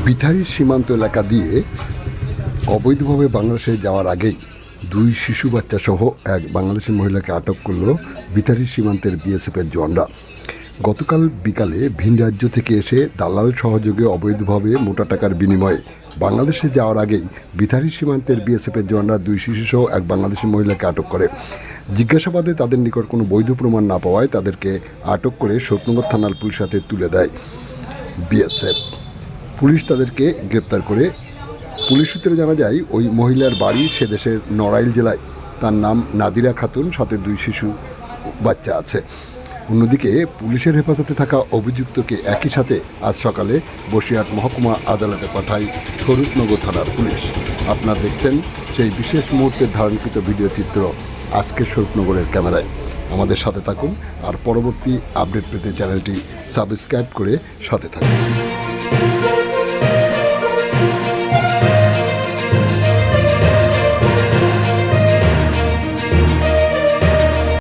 বিথারি সীমান্ত এলাকা দিয়ে অবৈধভাবে বাংলাদেশে যাওয়ার আগেই দুই শিশু বাচ্চা সহ এক বাংলাদেশি মহিলাকে আটক করল বিথারি সীমান্তের বিএসএফের জওয়ানরা। গতকাল বিকালে ভিন রাজ্য থেকে এসে দালাল সহযোগে অবৈধভাবে মোটা টাকার বিনিময়ে বাংলাদেশে যাওয়ার আগেই বিথারি সীমান্তের বিএসএফের জওয়ানরা দুই শিশু সহ এক বাংলাদেশি মহিলাকে আটক করে। জিজ্ঞাসাবাদে তাদের নিকট কোনো বৈধ প্রমাণ না পাওয়ায় তাদেরকে আটক করে শোকনগর থানার পুলিশের হাতে তুলে দেয় বিএসএফ। পুলিশ তাদেরকে গ্রেপ্তার করে। পুলিশ সূত্রে জানা যায়, ওই মহিলার বাড়ি সে দেশের নড়াইল জেলায়। তার নাম নাদিরা খাতুন, সাথে দুই শিশু বাচ্চা আছে। অন্যদিকে পুলিশের হেফাজতে থাকা অভিযুক্তকে একই সাথে আজ সকালে বসিরহাট মহকুমা আদালতে পাঠায় স্বরূপনগর থানার পুলিশ। আপনারা দেখছেন সেই বিশেষ মুহূর্তের ধারণকৃত ভিডিও চিত্র আজকের স্বরূপনগরের ক্যামেরায়। আমাদের সাথে থাকুন আর পরবর্তী আপডেট পেতে চ্যানেলটি সাবস্ক্রাইব করে সাথে থাকুন।